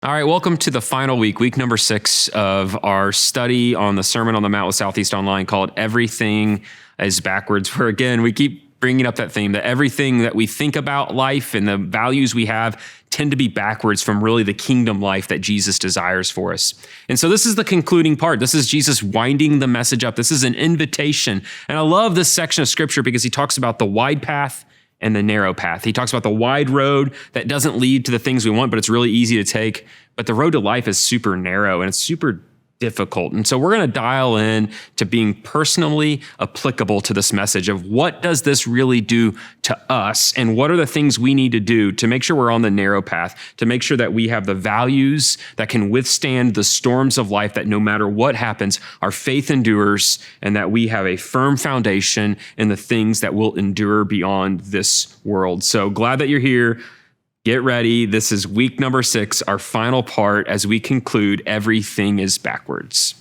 All right, welcome to the final week number 6 of our study on the Sermon on the Mount with Southeast Online called Everything is Backwards, where again, we keep bringing up that theme that everything that we think about life and the values we have tend to be backwards from really the kingdom life that Jesus desires for us. And so this is the concluding part. This is Jesus winding the message up. This is an invitation. And I love this section of scripture because he talks about the wide path and the narrow path. He talks about the wide road that doesn't lead to the things we want, but it's really easy to take. But the road to life is super narrow and it's super difficult. And so we're going to dial in to being personally applicable to this message of what does this really do to us and what are the things we need to do to make sure we're on the narrow path, to make sure that we have the values that can withstand the storms of life, that no matter what happens, our faith endures, and that we have a firm foundation in the things that will endure beyond this world. So glad that you're here. Get ready. This is week number 6, our final part as we conclude Everything is Backwards.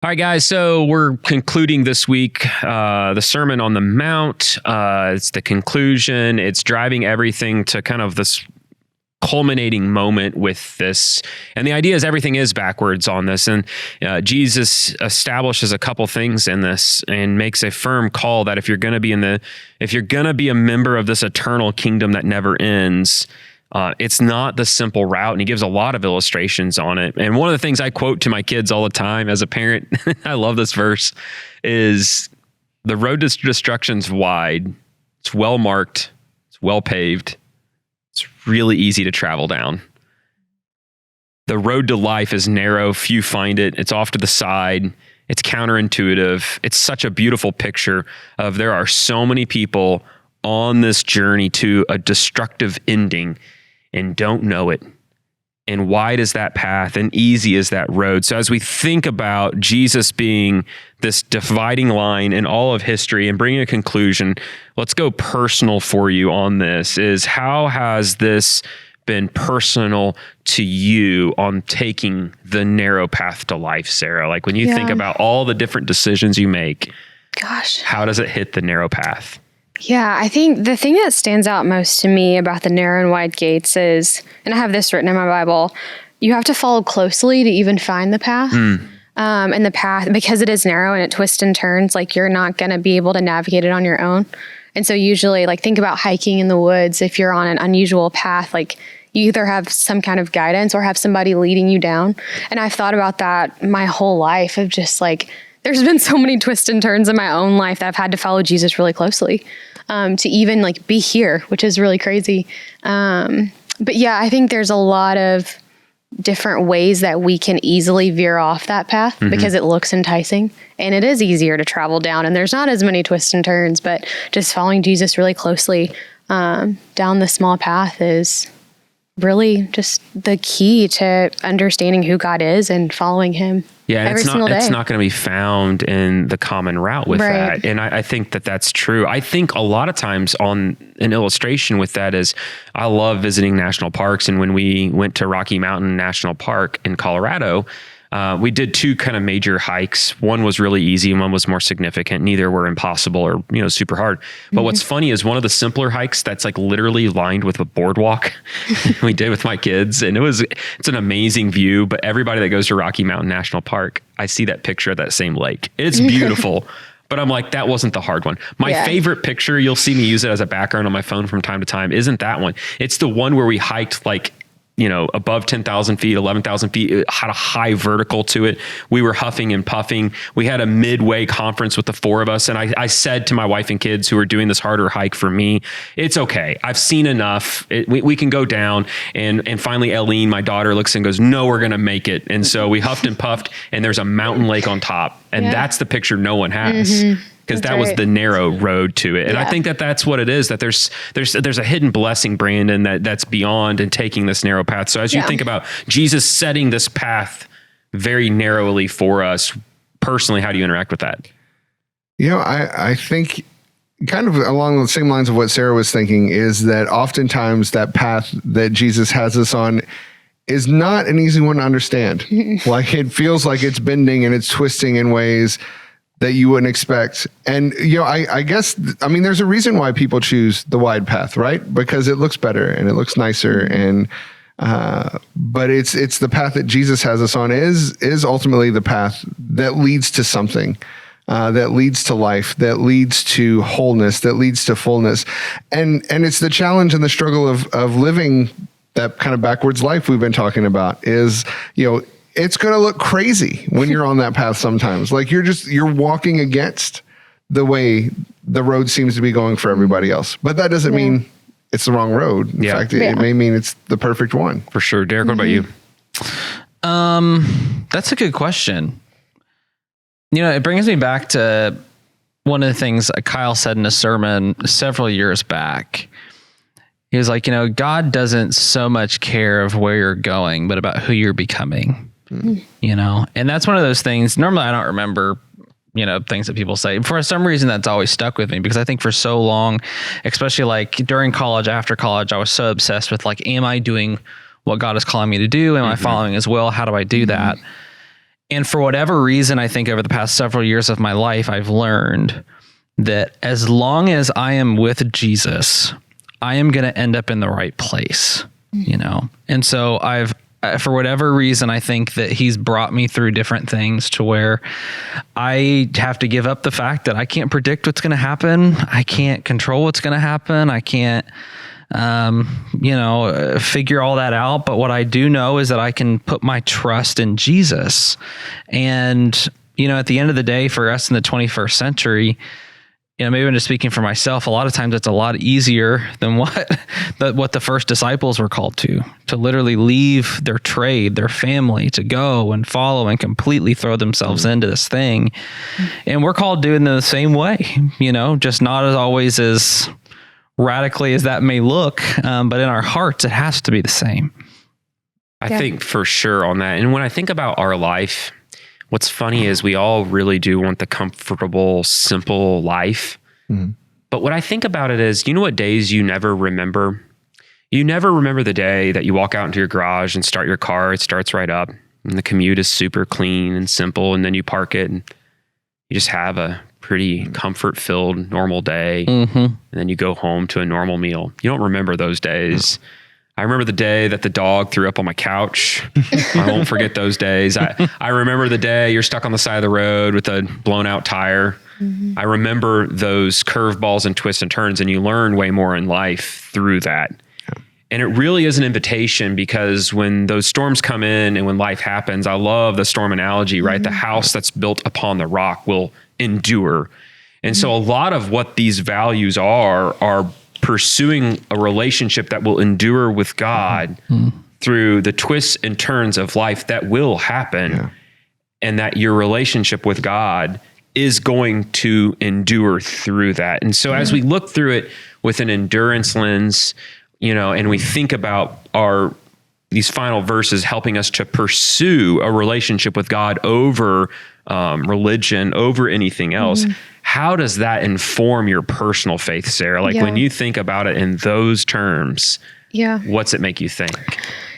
All right, guys, so we're concluding this week the Sermon on the Mount. It's the conclusion. It's driving everything to kind of this culminating moment with this. And the idea is everything is backwards on this. And Jesus establishes a couple things in this and makes a firm call that if you're going to be a member of this eternal kingdom that never ends, it's not the simple route, and he gives a lot of illustrations on it. And one of the things I quote to my kids all the time as a parent, I love this verse, is the road to destruction's wide, it's well marked, it's well paved, it's really easy to travel down. The road to life is narrow, few find it, it's off to the side, it's counterintuitive. It's such a beautiful picture of there are so many people on this journey to a destructive ending and don't know it. And wide is that path and easy is that road. So as we think about Jesus being this dividing line in all of history and bringing a conclusion, let's go personal for you on this. Is how has this been personal to you on taking the narrow path to life, Sarah? Like when you think about all the different decisions you make, how does it hit the narrow path? Yeah, I think the thing that stands out most to me about the narrow and wide gates is, and I have this written in my Bible, you have to follow closely to even find the path. And the path, because it is narrow and it twists and turns, like you're not going to be able to navigate it on your own. And so usually, like think about hiking in the woods. If you're on an unusual path, like you either have some kind of guidance or have somebody leading you down. And I've thought about that my whole life of just like, there's been so many twists and turns in my own life that I've had to follow Jesus really closely to even like be here, which is really crazy. But yeah, I think there's a lot of different ways that we can easily veer off that path because it looks enticing and it is easier to travel down and there's not as many twists and turns, but just following Jesus really closely down the small path is really just the key to understanding who God is and following him. Yeah, every single day. It's not going to be found in the common route with that. And I think that that's true. I think a lot of times on an illustration with that is I love visiting national parks. And when we went to Rocky Mountain National Park in Colorado, we did 2 kind of major hikes. One was really easy and one was more significant. Neither were impossible or, super hard. But what's funny is one of the simpler hikes that's like literally lined with a boardwalk we did with my kids. And it's an amazing view, but everybody that goes to Rocky Mountain National Park, I see that picture of that same lake. It's beautiful. But I'm like, that wasn't the hard one. My favorite picture, you'll see me use it as a background on my phone from time to time, isn't that one. It's the one where we hiked like above 10,000 feet, 11,000 feet. It had a high vertical to it. We were huffing and puffing. We had a midway conference with the 4 of us. And I said to my wife and kids who were doing this harder hike for me, it's okay. I've seen enough. We can go down. And finally, Eileen, my daughter, looks and goes, no, we're going to make it. And so we huffed and puffed and there's a mountain lake on top. And that's the picture no one has. Because that was the narrow road to it. And I think that that's what it is, that there's a hidden blessing, Brandon, that's beyond and taking this narrow path. So as you think about Jesus setting this path very narrowly for us personally, how do you interact with that? I think kind of along the same lines of what Sarah was thinking, is that oftentimes that path that Jesus has us on is not an easy one to understand. Like, it feels like it's bending and it's twisting in ways that you wouldn't expect. And, I guess, there's a reason why people choose the wide path, right? Because it looks better and it looks nicer. And, but it's the path that Jesus has us on is ultimately the path that leads to something. That leads to life, that leads to wholeness, that leads to fullness. And it's the challenge and the struggle of living that kind of backwards life we've been talking about is, it's going to look crazy when you're on that path sometimes. Like, you're walking against the way the road seems to be going for everybody else. But that doesn't mean it's the wrong road. In fact, it may mean it's the perfect one. For sure. Derek, what about you? That's a good question. It brings me back to one of the things Kyle said in a sermon several years back. He was like, God doesn't so much care of where you're going, but about who you're becoming, and that's one of those things. Normally I don't remember, things that people say. For some reason, that's always stuck with me, because I think for so long, especially like during college, after college, I was so obsessed with like, am I doing what God is calling me to do? Am I following His will? How do I do that? And for whatever reason, I think over the past several years of my life, I've learned that as long as I am with Jesus, I am going to end up in the right place, And so for whatever reason, I think that He's brought me through different things to where I have to give up the fact that I can't predict what's going to happen. I can't control what's going to happen. I can't, figure all that out. But what I do know is that I can put my trust in Jesus. And, at the end of the day, for us in the 21st century, maybe I'm just speaking for myself, a lot of times it's a lot easier than what the first disciples were called to literally leave their trade, their family, to go and follow and completely throw themselves into this thing. And we're called to do it in the same way, just not as always as radically as that may look, but in our hearts, it has to be the same. I think for sure on that. And when I think about our life, what's funny is we all really do want the comfortable, simple life. But what I think about it is, what days you never remember? You never remember the day that you walk out into your garage and start your car. It starts right up and the commute is super clean and simple. And then you park it and you just have a pretty comfort-filled, normal day. And then you go home to a normal meal. You don't remember those days. I remember the day that the dog threw up on my couch. I won't forget those days. I remember the day you're stuck on the side of the road with a blown out tire. I remember those curveballs and twists and turns, and you learn way more in life through that. And it really is an invitation, because when those storms come in and when life happens, I love the storm analogy, right? The house that's built upon the rock will endure. And so a lot of what these values are pursuing a relationship that will endure with God through the twists and turns of life that will happen, and that your relationship with God is going to endure through that. And so as we look through it with an endurance lens, and we think about these final verses helping us to pursue a relationship with God over religion, over anything else. How does that inform your personal faith, Sarah? Like when you think about it in those terms, what's it make you think?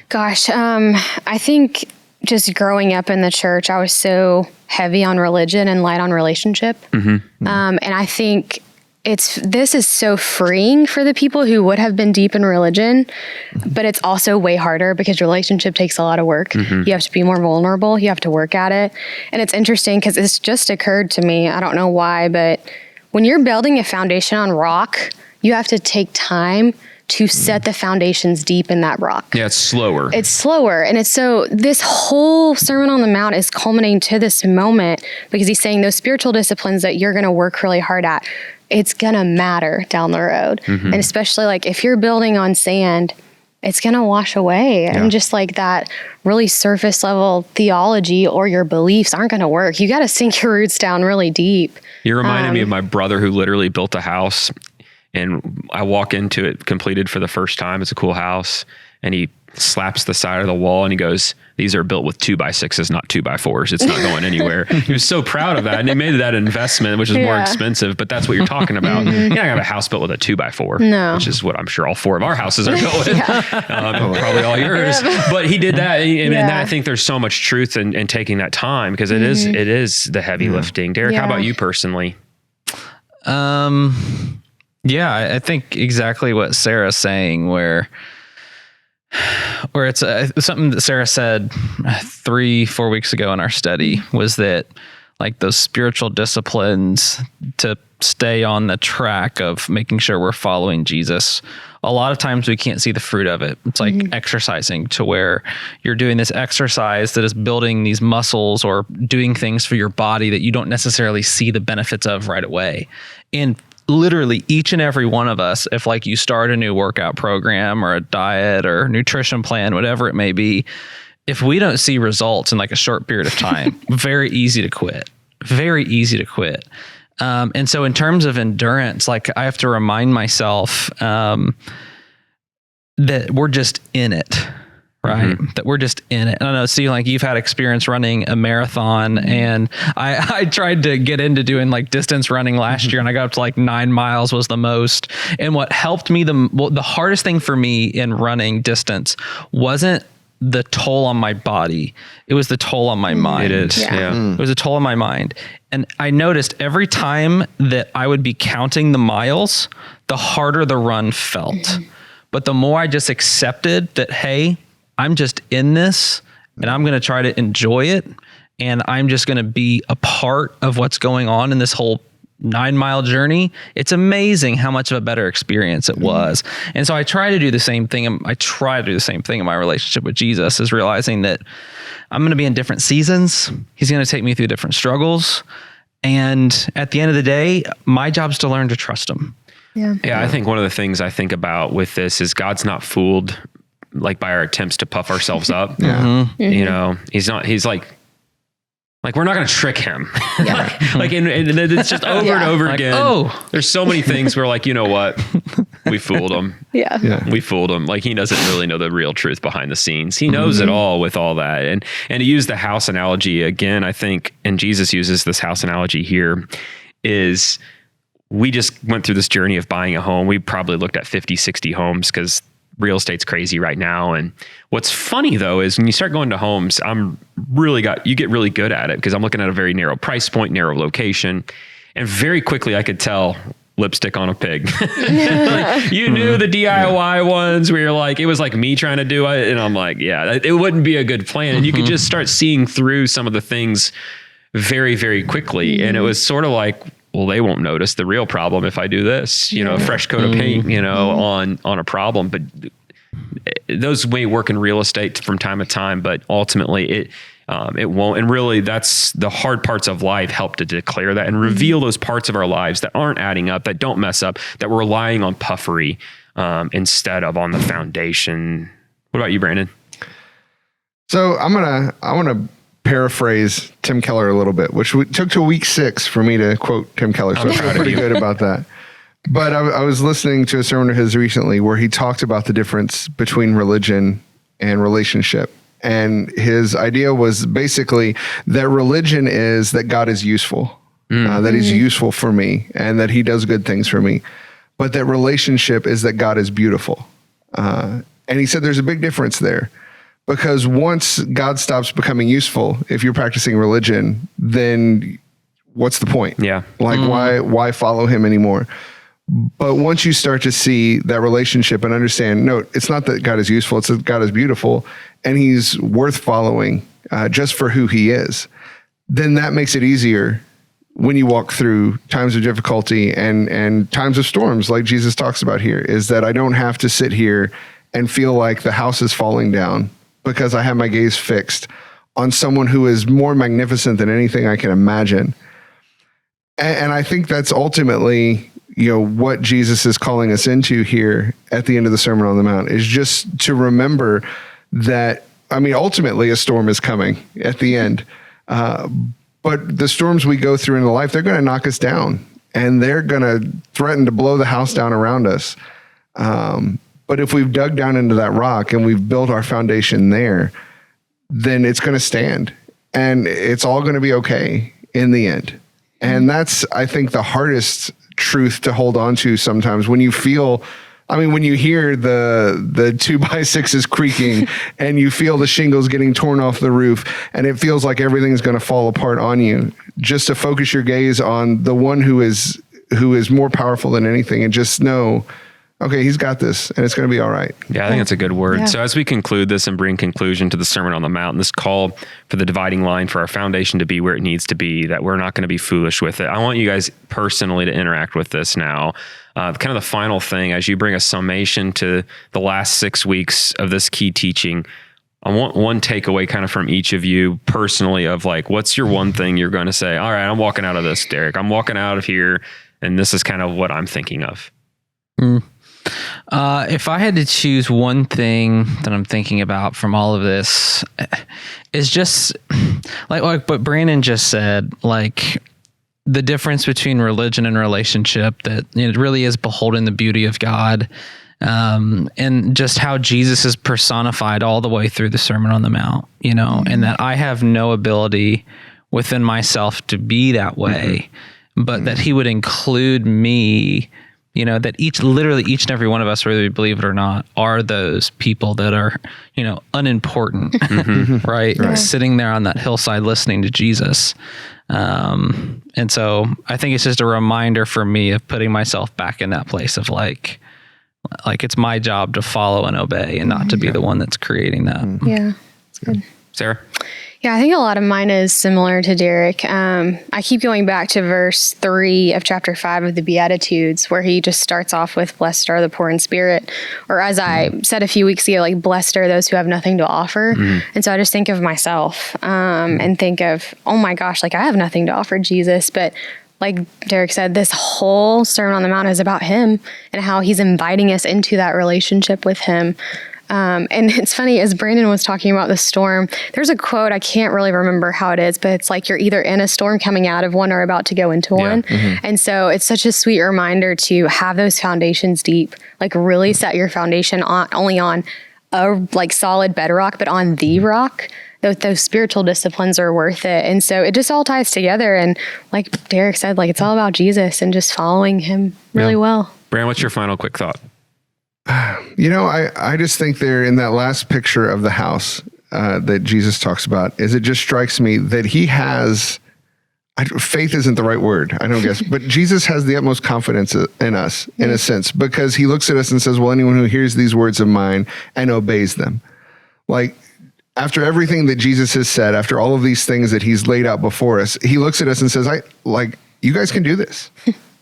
Gosh, I think just growing up in the church, I was so heavy on religion and light on relationship. And I think this is so freeing for the people who would have been deep in religion, but it's also way harder because relationship takes a lot of work. You have to be more vulnerable. You have to work at it. And it's interesting because it's just occurred to me, I don't know why, but when you're building a foundation on rock, you have to take time to set the foundations deep in that rock. Yeah, it's slower. It's slower. And it's so this whole Sermon on the Mount is culminating to this moment because he's saying those spiritual disciplines that you're going to work really hard at, it's going to matter down the road. And especially like if you're building on sand, it's going to wash away. And just like that really surface level theology or your beliefs aren't going to work. You got to sink your roots down really deep. You reminded me of my brother who literally built a house, and I walk into it completed for the first time. It's a cool house. And he slaps the side of the wall and he goes, "These are built with 2x6s, not 2x4s. It's not going anywhere." He was so proud of that. And he made that investment, which is more expensive, but that's what you're talking about. You're not gonna have a house built with a 2x4, No. which is what I'm sure all 4 of our houses are built with. And probably all yours. But he did that. And I think there's so much truth in taking that time, because it is the heavy lifting. Derek, how about you personally? Yeah, I think exactly what Sarah's saying, where it's something that Sarah said 3-4 weeks ago in our study, was that like those spiritual disciplines to stay on the track of making sure we're following Jesus. A lot of times we can't see the fruit of it. It's like exercising, to where you're doing this exercise that is building these muscles or doing things for your body that you don't necessarily see the benefits of right away. And literally each and every one of us, if like you start a new workout program or a diet or nutrition plan, whatever it may be, if we don't see results in like a short period of time, very easy to quit. And so in terms of endurance, like I have to remind myself that we're just in it, right? That we're just in it. And I know, Steve, like you've had experience running a marathon, and I tried to get into doing like distance running last year, and I got up to like 9 miles was the most. And what helped me, the hardest thing for me in running distance wasn't the toll on my body. It was the toll on my mind. It is. Yeah. It was a toll on my mind. And I noticed every time that I would be counting the miles, the harder the run felt. But the more I just accepted that, hey, I'm just in this and I'm going to try to enjoy it, and I'm just going to be a part of what's going on in this whole 9-mile journey, it's amazing how much of a better experience it was. And so I try to do the same thing. In my relationship with Jesus, is realizing that I'm going to be in different seasons. He's going to take me through different struggles. And at the end of the day, my job is to learn to trust him. Yeah. I think one of the things I think about with this is God's not fooled like by our attempts to puff ourselves up. You know, he's we're not going to trick him. and it's just over and over again. There's so many things where like, you know what? We fooled him. We fooled him. Like, he doesn't really know the real truth behind the scenes. He knows it all with all that. And to use the house analogy again, I think, and Jesus uses this house analogy here, is we just went through this journey of buying a home. We probably looked at 50, 60 homes because real estate's crazy right now. And what's funny though, is when you start going to homes, you get really good at it, because I'm looking at a very narrow price point, narrow location. And very quickly I could tell lipstick on a pig. Like, you knew the DIY ones where you're like, it was like me trying to do it. And I'm like, yeah, it wouldn't be a good plan. And you could just start seeing through some of the things very, very quickly. And it was sort of like, well, they won't notice the real problem if I do this, a fresh coat of paint, on a problem. But those may work in real estate from time to time, but ultimately it won't. And really, that's the hard parts of life, help to declare that and reveal those parts of our lives that aren't adding up, that don't mess up, that we're relying on puffery instead of on the foundation. What about you, Brandon? So I want to paraphrase Tim Keller a little bit, which took to week 6 for me to quote Tim Keller. So I feel pretty good about that. But I was listening to a sermon of his recently where he talked about the difference between religion and relationship. And his idea was basically that religion is that God is useful, that he's useful for me, and that he does good things for me. But that relationship is that God is beautiful. And he said there's a big difference there. Because once God stops becoming useful, if you're practicing religion, then what's the point? Yeah. Like, why follow him anymore? But once you start to see that relationship and understand, no, it's not that God is useful, it's that God is beautiful and he's worth following just for who he is, then that makes it easier when you walk through times of difficulty and times of storms, like Jesus talks about here, is that I don't have to sit here and feel like the house is falling down, because I have my gaze fixed on someone who is more magnificent than anything I can imagine. And I think that's ultimately, what Jesus is calling us into here at the end of the Sermon on the Mount, is just to remember that, ultimately a storm is coming at the end. But the storms we go through in life, they're going to knock us down and they're going to threaten to blow the house down around us. But if we've dug down into that rock and we've built our foundation there, then it's going to stand and it's all going to be okay in the end. And that's, I think, the hardest truth to hold on to sometimes when you feel, when you hear the 2x6s creaking and you feel the shingles getting torn off the roof and it feels like everything's going to fall apart on you, just to focus your gaze on the one who is more powerful than anything and just know, okay, he's got this and it's going to be all right. Yeah, I think that's a good word. Yeah. So as we conclude this and bring conclusion to the Sermon on the Mount, this call for the dividing line for our foundation to be where it needs to be, that we're not going to be foolish with it. I want you guys personally to interact with this now. Kind of the final thing, as you bring a summation to the last 6 weeks of this key teaching, I want one takeaway kind of from each of you personally of like, what's your one thing you're going to say, all right, I'm walking out of this, Derek. I'm walking out of here, and this is kind of what I'm thinking of. If I had to choose one thing that I'm thinking about from all of this, is just like what Brandon just said, like the difference between religion and relationship, that it really is beholding the beauty of God, and just how Jesus is personified all the way through the Sermon on the Mount, and that I have no ability within myself to be that way, but that he would include me. That each and every one of us, whether we believe it or not, are those people that are, unimportant, right? Sitting there on that hillside listening to Jesus. And so I think it's just a reminder for me of putting myself back in that place of like it's my job to follow and obey and not to be the one that's creating that. Yeah, that's good. Sarah? Yeah, I think a lot of mine is similar to Derek. I keep going back to verse 3 of chapter 5 of the Beatitudes, where he just starts off with, blessed are the poor in spirit. Or as I said a few weeks ago, like, blessed are those who have nothing to offer. And so I just think of myself and think of, oh my gosh, like I have nothing to offer Jesus. But like Derek said, this whole Sermon on the Mount is about him and how he's inviting us into that relationship with him. And it's funny, as Brandon was talking about the storm, there's a quote, I can't really remember how it is, but it's like you're either in a storm coming out of one or about to go into one. And so it's such a sweet reminder to have those foundations deep, like really set your foundation only on a like solid bedrock, but on the rock. Those spiritual disciplines are worth it. And so it just all ties together. And like Derek said, like it's all about Jesus and just following him really well. Brandon, what's your final quick thought? I just think there in that last picture of the house that Jesus talks about, is it just strikes me that he has, faith isn't the right word, I don't guess, but Jesus has the utmost confidence in us in a sense, because he looks at us and says, well, anyone who hears these words of mine and obeys them, like after everything that Jesus has said, after all of these things that he's laid out before us, he looks at us and says, you guys can do this.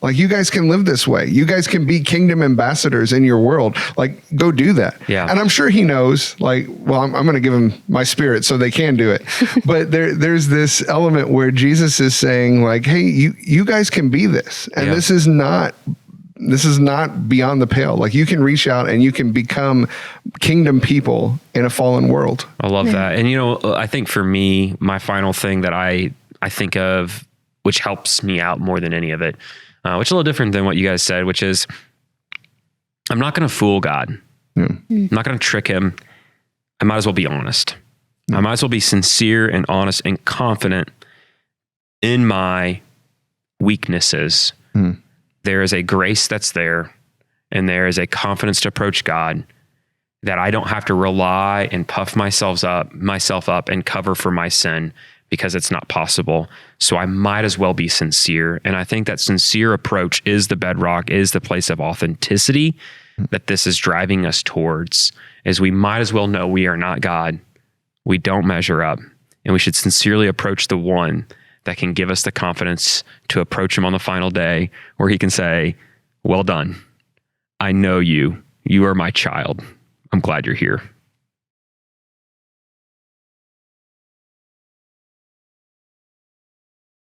Like, you guys can live this way. You guys can be kingdom ambassadors in your world. Like, go do that. Yeah. And I'm sure he knows, like, well, I'm going to give them my spirit so they can do it. But there's this element where Jesus is saying, like, hey, you guys can be this. And this is not beyond the pale. Like, you can reach out and you can become kingdom people in a fallen world. I love that. And, I think for me, my final thing that I think of, which helps me out more than any of it, which is a little different than what you guys said, which is I'm not going to fool God. I'm not going to trick him. I might as well be honest. I might as well be sincere and honest and confident in my weaknesses. There is a grace that's there, and there is a confidence to approach God that I don't have to rely and puff myself up and cover for my sin, because it's not possible. So I might as well be sincere. And I think that sincere approach is the bedrock, is the place of authenticity that this is driving us towards, is we might as well know we are not God. We don't measure up, and we should sincerely approach the one that can give us the confidence to approach him on the final day, where he can say, well done. I know you. You are my child. I'm glad you're here.